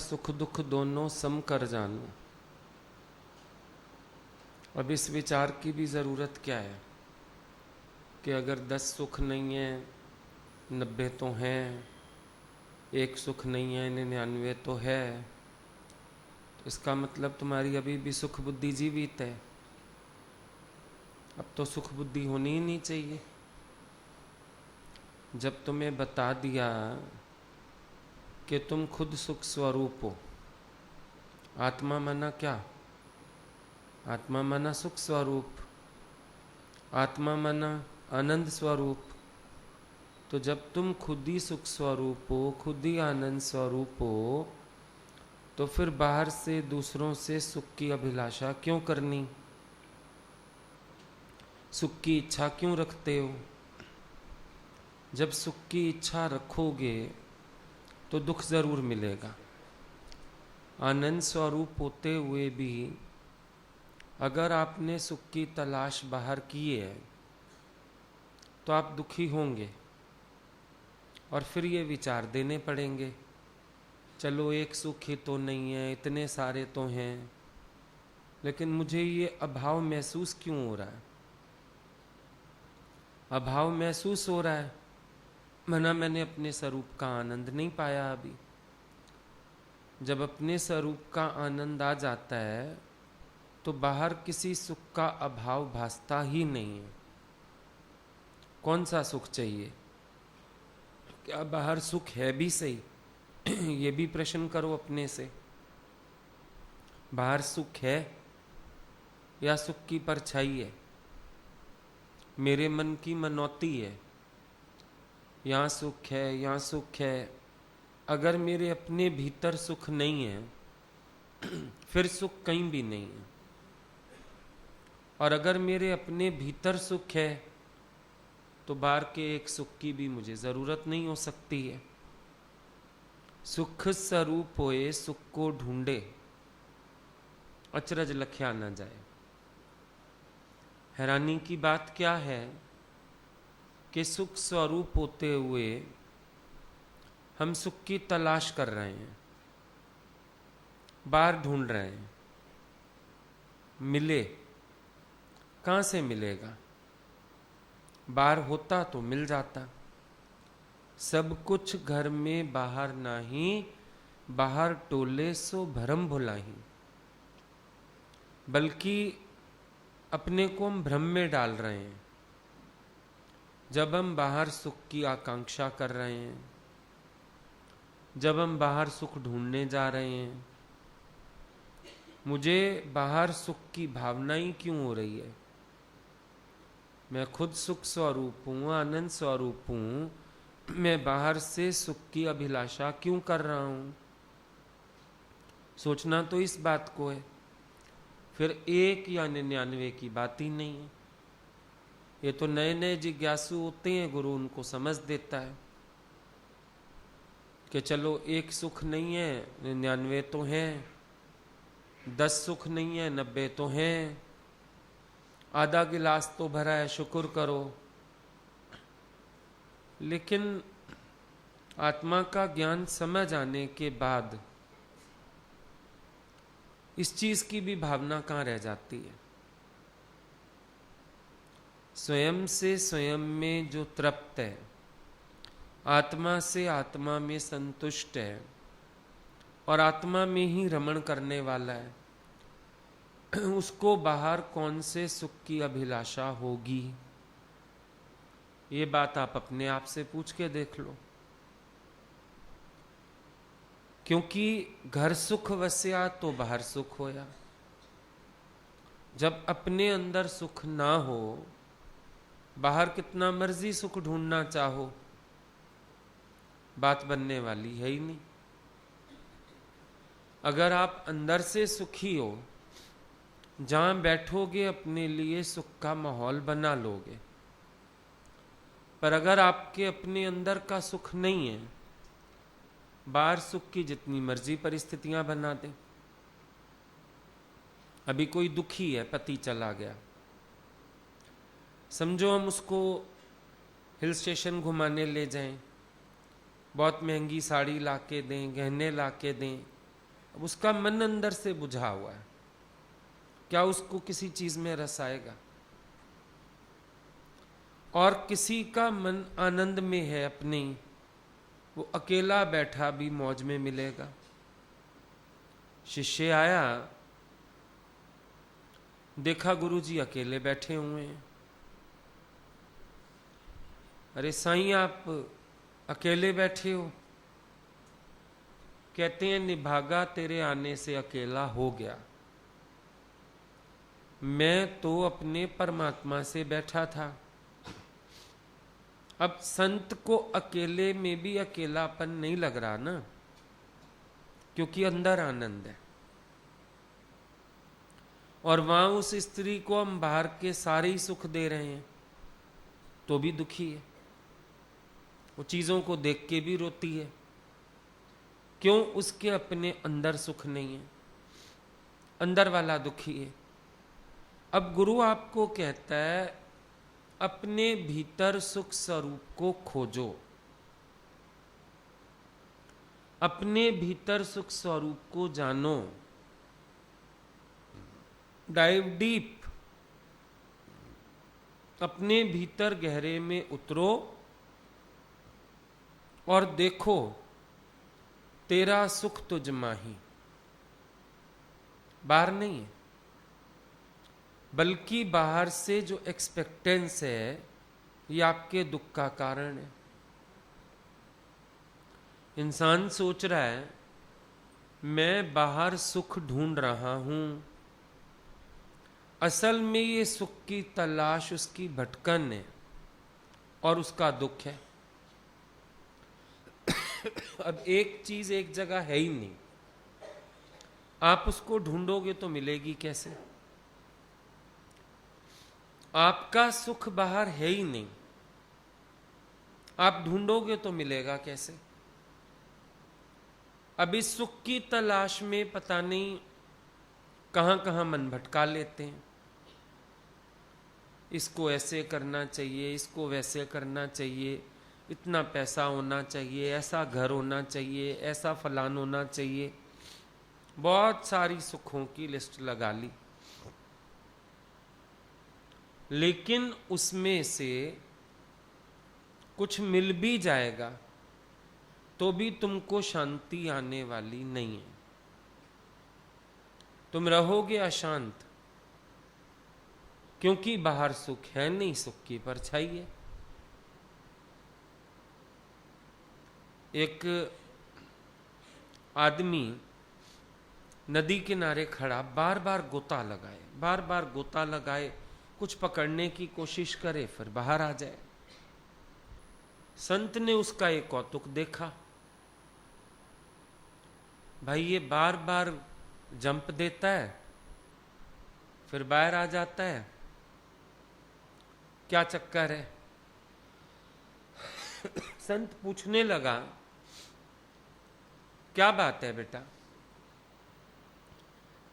सुख दुख दोनों सम कर जानूं। अब इस विचार की भी ज़रूरत क्या है कि अगर 10 सुख नहीं है 90 तो हैं, एक सुख नहीं है 99 तो है, तो इसका मतलब तुम्हारी अभी भी सुख बुद्धि जीवित है। अब तो सुख बुद्धि होनी ही नहीं चाहिए। जब तुम्हें बता दिया कि तुम खुद सुख स्वरूप हो, आत्मा माना क्या? आत्मा माना सुख स्वरूप, आत्मा माना आनंद स्वरूप। तो जब तुम खुद ही सुख स्वरूप हो, खुद ही आनंद स्वरूप हो, तो फिर बाहर से दूसरों से सुख की अभिलाषा क्यों करनी? सुख की इच्छा क्यों रखते हो? जब सुख की इच्छा रखोगे तो दुख जरूर मिलेगा। आनंद स्वरूप होते हुए भी अगर आपने सुख की तलाश बाहर की है तो आप दुखी होंगे और फिर ये विचार देने पड़ेंगे, चलो एक सुख ही तो नहीं है, इतने सारे तो हैं, लेकिन मुझे ये अभाव महसूस क्यों हो रहा है? अभाव महसूस हो रहा है मना मैंने अपने स्वरूप का आनंद नहीं पाया अभी। जब अपने स्वरूप का आनंद आ जाता है तो बाहर किसी सुख का अभाव भासता ही नहीं है। कौन सा सुख चाहिए? क्या बाहर सुख है भी सही? ये भी प्रश्न करो अपने से। बाहर सुख है या सुख की परछाई है? मेरे मन की मनौती है, यहाँ सुख है यहाँ सुख है। अगर मेरे अपने भीतर सुख नहीं है फिर सुख कहीं भी नहीं है। और अगर मेरे अपने भीतर सुख है तो बाहर के एक सुख की भी मुझे जरूरत नहीं हो सकती है। सुख स्वरूप होए सुख को ढूंढे, अचरज लख्या न जाए। हैरानी की बात क्या है कि सुख स्वरूप होते हुए हम सुख की तलाश कर रहे हैं, बाहर ढूंढ रहे हैं। मिले कहां से मिलेगा? बाहर होता तो मिल जाता। सब कुछ घर में बाहर नाही, बाहर टोले सो भरम भुलाही। बल्कि अपने को हम भ्रम में डाल रहे हैं जब हम बाहर सुख की आकांक्षा कर रहे हैं, जब हम बाहर सुख ढूंढने जा रहे हैं। मुझे बाहर सुख की भावना ही क्यों हो रही है? मैं खुद सुख स्वरूप हूँ, आनंद स्वरूप हूँ, मैं बाहर से सुख की अभिलाषा क्यों कर रहा हूँ? सोचना तो इस बात को है। फिर 1 या 99 की बात ही नहीं है। ये तो नए नए जिज्ञासु होते हैं, गुरु उनको समझ देता है कि चलो एक सुख नहीं है 99 तो हैं, 10 सुख नहीं है 90 तो हैं, आधा गिलास तो भरा है शुक्र करो। लेकिन आत्मा का ज्ञान समझ आने के बाद इस चीज की भी भावना कहाँ रह जाती है? स्वयं से स्वयं में जो तृप्त है, आत्मा से आत्मा में संतुष्ट है और आत्मा में ही रमण करने वाला है, उसको बाहर कौन से सुख की अभिलाषा होगी? ये बात आप अपने आप से पूछ के देख लो। क्योंकि घर सुख वस्या तो बाहर सुख होया। जब अपने अंदर सुख ना हो, बाहर कितना मर्जी सुख ढूंढना चाहो, बात बनने वाली है ही नहीं। अगर आप अंदर से सुखी हो, जहां बैठोगे अपने लिए सुख का माहौल बना लोगे। पर अगर आपके अपने अंदर का सुख नहीं है, बाहर सुख की जितनी मर्जी परिस्थितियां बना दें। अभी कोई दुखी है, पति चला गया, समझो हम उसको हिल स्टेशन घुमाने ले जाएं, बहुत महंगी साड़ी लाके दें, गहने लाके दें, अब उसका मन अंदर से बुझा हुआ है, क्या उसको किसी चीज में रस आएगा? और किसी का मन आनंद में है अपने, वो अकेला बैठा भी मौज में मिलेगा। शिष्य आया, देखा गुरुजी अकेले बैठे हुए हैं। अरे साईं आप अकेले बैठे हो? कहते हैं निभागा तेरे आने से अकेला हो गया। मैं तो अपने परमात्मा से बैठा था। अब संत को अकेले में भी अकेलापन नहीं लग रहा ना, क्योंकि अंदर आनंद है। और वहां उस स्त्री को हम बाहर के सारे ही सुख दे रहे हैं तो भी दुखी है, वो चीजों को देख के भी रोती है। क्यों? उसके अपने अंदर सुख नहीं है, अंदर वाला दुखी है। अब गुरु आपको कहता है अपने भीतर सुख स्वरूप को खोजो, अपने भीतर सुख स्वरूप को जानो, डाइव डीप, अपने भीतर गहरे में उतरो और देखो तेरा सुख तुझ माही। बाहर नहीं है, बल्कि बाहर से जो एक्सपेक्टेंस है ये आपके दुख का कारण है। इंसान सोच रहा है मैं बाहर सुख ढूंढ रहा हूं, असल में ये सुख की तलाश उसकी भटकन है और उसका दुख है। अब एक चीज एक जगह है ही नहीं, आप उसको ढूंढोगे तो मिलेगी कैसे? आपका सुख बाहर है ही नहीं, आप ढूंढोगे तो मिलेगा कैसे? अब इस सुख की तलाश में पता नहीं कहां कहां मन भटका लेते हैं। इसको ऐसे करना चाहिए, इसको वैसे करना चाहिए, इतना पैसा होना चाहिए, ऐसा घर होना चाहिए, ऐसा फलान होना चाहिए। बहुत सारी सुखों की लिस्ट लगा ली, लेकिन उसमें से कुछ मिल भी जाएगा तो भी तुमको शांति आने वाली नहीं है, तुम रहोगे अशांत, क्योंकि बाहर सुख है नहीं, सुख की परछाई है। एक आदमी नदी किनारे खड़ा बार बार गोता लगाए, कुछ पकड़ने की कोशिश करे फिर बाहर आ जाए। संत ने उसका एक कौतुक देखा, भाई ये बार बार जंप देता है फिर बाहर आ जाता है, क्या चक्कर है? संत पूछने लगा क्या बात है बेटा?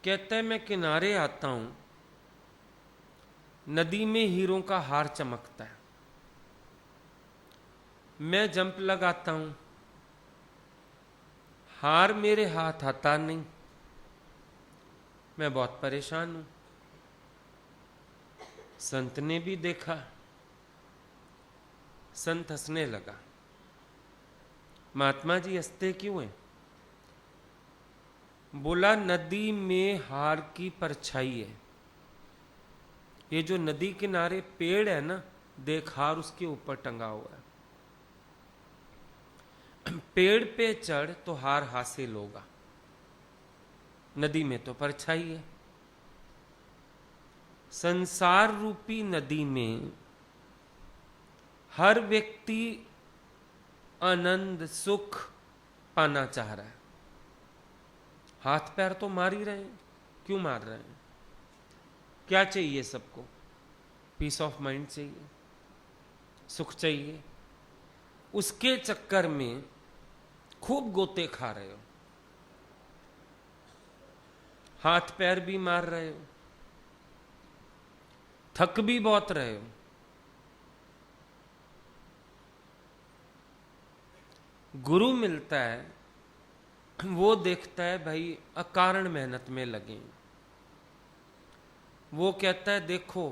कहता है मैं किनारे आता हूं, नदी में हीरों का हार चमकता है, मैं जंप लगाता हूं, हार मेरे हाथ आता नहीं, मैं बहुत परेशान हूं। संत ने भी देखा, संत हंसने लगा। महात्मा जी हंसते क्यों हैं? बोला नदी में हार की परछाई है, ये जो नदी किनारे पेड़ है ना, देख हार उसके ऊपर टंगा हुआ है, पेड़ पे चढ़ तो हार हासिल होगा, नदी में तो परछाई है। संसार रूपी नदी में हर व्यक्ति आनंद सुख पाना चाह रहा है, हाथ पैर तो मार ही रहे हैं, क्यों मार रहे हैं? क्या चाहिए सबको? पीस ऑफ माइंड चाहिए, सुख चाहिए। उसके चक्कर में खूब गोते खा रहे हो, हाथ पैर भी मार रहे हो, थक भी बहुत रहे हो। गुरु मिलता है वो देखता है भाई अकारण मेहनत में लगे। वो कहता है देखो,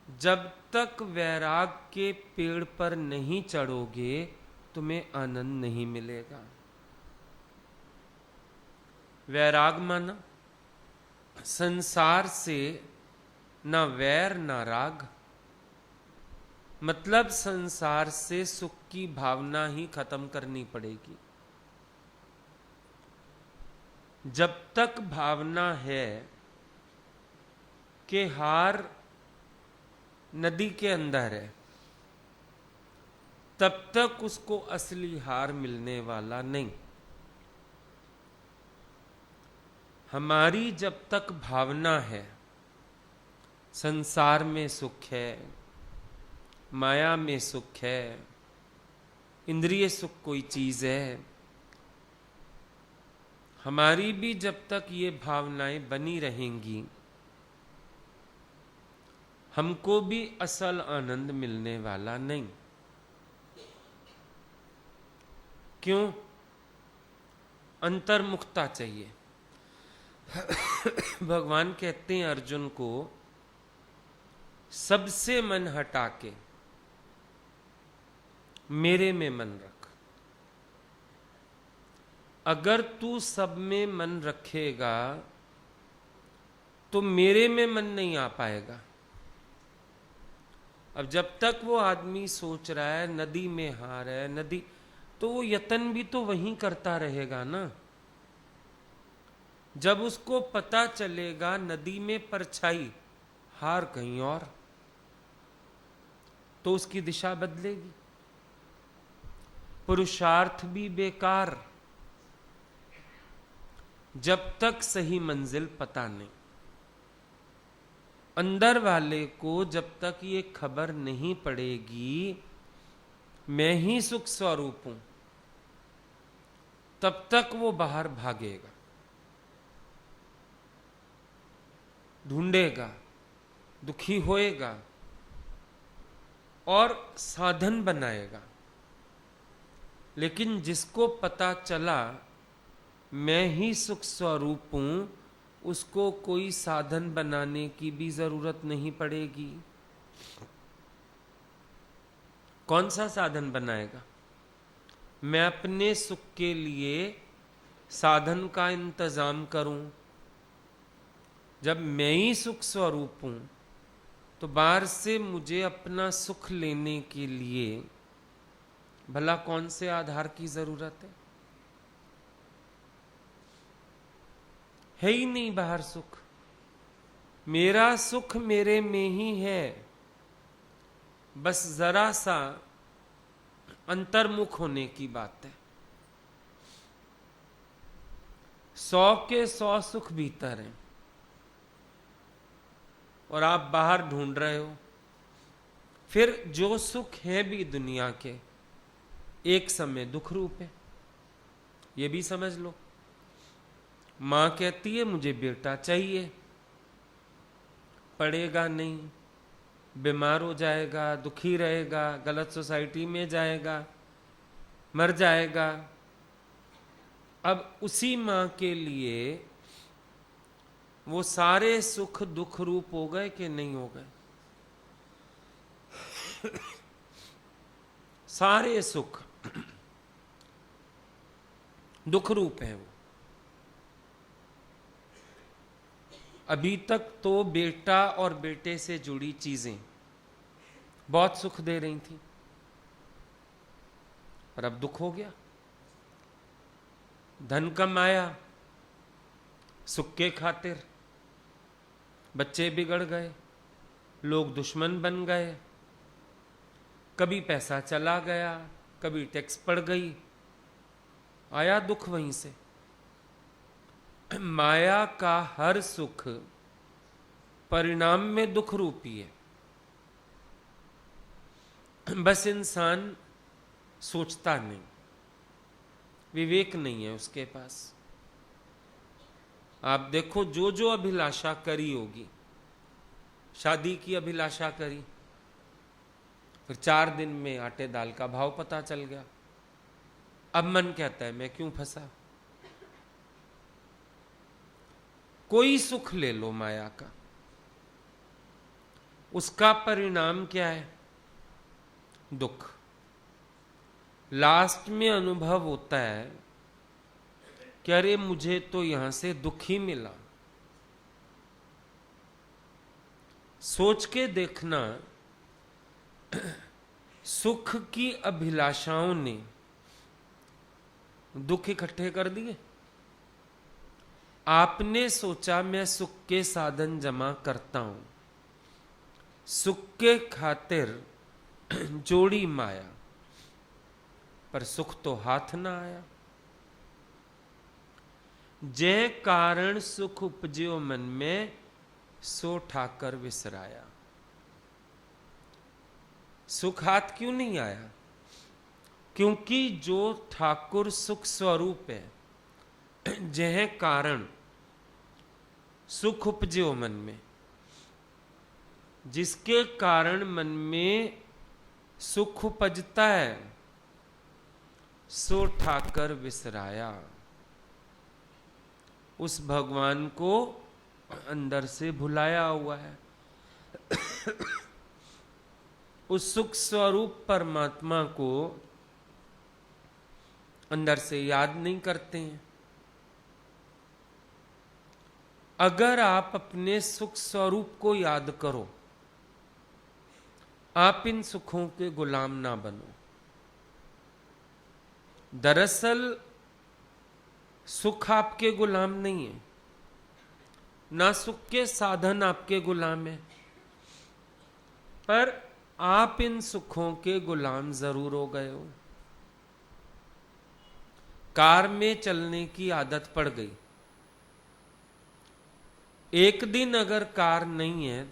जब तक वैराग के पेड़ पर नहीं चढ़ोगे तुम्हें आनंद नहीं मिलेगा। वैराग माना संसार से ना वैर ना राग, मतलब संसार से सुख की भावना ही खत्म करनी पड़ेगी। जब तक भावना है कि हार नदी के अंदर है, तब तक उसको असली हार मिलने वाला नहीं। हमारी जब तक भावना है संसार में सुख है, माया में सुख है, इंद्रिय सुख कोई चीज है, हमारी भी जब तक ये भावनाएं बनी रहेंगी हमको भी असल आनंद मिलने वाला नहीं। क्यों? अंतर्मुखता चाहिए। भगवान कहते हैं अर्जुन को, सबसे मन हटा के मेरे में मन रख। अगर तू सब में मन रखेगा तो मेरे में मन नहीं आ पाएगा। अब जब तक वो आदमी सोच रहा है नदी में हार है, नदी, तो वो यतन भी तो वहीं करता रहेगा ना। जब उसको पता चलेगा नदी में परछाई, हार कहीं और, तो उसकी दिशा बदलेगी। पुरुषार्थ भी बेकार जब तक सही मंजिल पता नहीं। अंदर वाले को जब तक ये खबर नहीं पड़ेगी मैं ही सुख स्वरूप हूं, तब तक वो बाहर भागेगा, ढूंढेगा, दुखी होएगा और साधन बनाएगा। लेकिन जिसको पता चला मैं ही सुख स्वरूप हूं, उसको कोई साधन बनाने की भी जरूरत नहीं पड़ेगी। कौन सा साधन बनाएगा? मैं अपने सुख के लिए साधन का इंतजाम करूं। जब मैं ही सुख स्वरूप हूं तो बाहर से मुझे अपना सुख लेने के लिए भला कौन से आधार की जरूरत है ही नहीं बाहर सुख। मेरा सुख मेरे में ही है, बस जरा सा अंतर्मुख होने की बात है। 100 के 100 सुख भीतर हैं और आप बाहर ढूंढ रहे हो। फिर जो सुख है भी दुनिया के एक समय दुख रूप है, ये भी समझ लो। मां कहती है मुझे बेटा चाहिए, पढ़ेगा नहीं, बीमार हो जाएगा, दुखी रहेगा, गलत सोसाइटी में जाएगा, मर जाएगा। अब उसी मां के लिए वो सारे सुख दुख रूप हो गए कि नहीं हो गए? सारे सुख दुख रूप है वो। अभी तक तो बेटा और बेटे से जुड़ी चीजें बहुत सुख दे रही थी, पर अब दुख हो गया। धन कमाया सुख के खातिर, बच्चे बिगड़ गए, लोग दुश्मन बन गए, कभी पैसा चला गया, कभी टैक्स पड़ गई, आया दुख वहीं से। माया का हर सुख परिणाम में दुख रूपी है, बस इंसान सोचता नहीं, विवेक नहीं है उसके पास। आप देखो जो जो अभिलाषा करी होगी, शादी की अभिलाषा करी, फिर 4 दिन में आटे दाल का भाव पता चल गया, अब मन कहता है मैं क्यों फंसा। कोई सुख ले लो माया का, उसका परिणाम क्या है? दुख। लास्ट में अनुभव होता है कि अरे मुझे तो यहां से दुख ही मिला। सोच के देखना, सुख की अभिलाषाओं ने दुख इकट्ठे कर दिए। आपने सोचा मैं सुख के साधन जमा करता हूं, सुख के खातिर जोड़ी माया, पर सुख तो हाथ ना आया। जय कारण सुख उपज्यो मन में, सो ठाकर विसराया। सुख हाथ क्यों नहीं आया? क्योंकि जो ठाकुर सुख स्वरूप है, जय कारण सुख उपज्यो मन में, जिसके कारण मन में सुख उपजता है, सो ठाकर विसराया। उस भगवान को अंदर से भुलाया हुआ है। उस सुख स्वरूप परमात्मा को अंदर से याद नहीं करते हैं। अगर आप अपने सुख स्वरूप को याद करो, आप इन सुखों के गुलाम ना बनो। दरअसल सुख आपके गुलाम नहीं है, ना सुख के साधन आपके गुलाम है, पर आप इन सुखों के गुलाम जरूर हो गए हो। कार में चलने की आदत पड़ गई, एक दिन अगर कार नहीं है,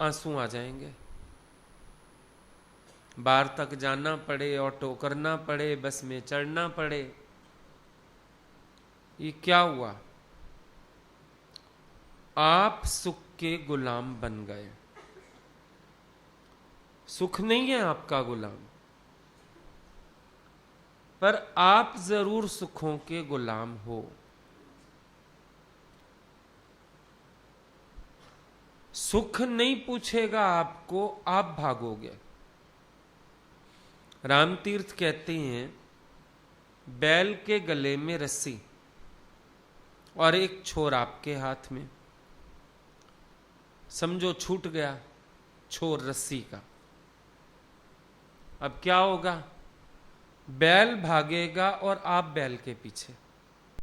आंसू आ जाएंगे। बाहर तक जाना पड़े, ऑटो करना पड़े, बस में चढ़ना पड़े, ये क्या हुआ? आप सुख के गुलाम बन गए। सुख नहीं है आपका गुलाम, पर आप जरूर सुखों के गुलाम हो। सुख नहीं पूछेगा आपको, आप भागोगे। रामतीर्थ कहते हैं, बैल के गले में रस्सी और एक छोर आपके हाथ में, समझो छूट गया छोर रस्सी का। अब क्या होगा? बैल भागेगा और आप बैल के पीछे।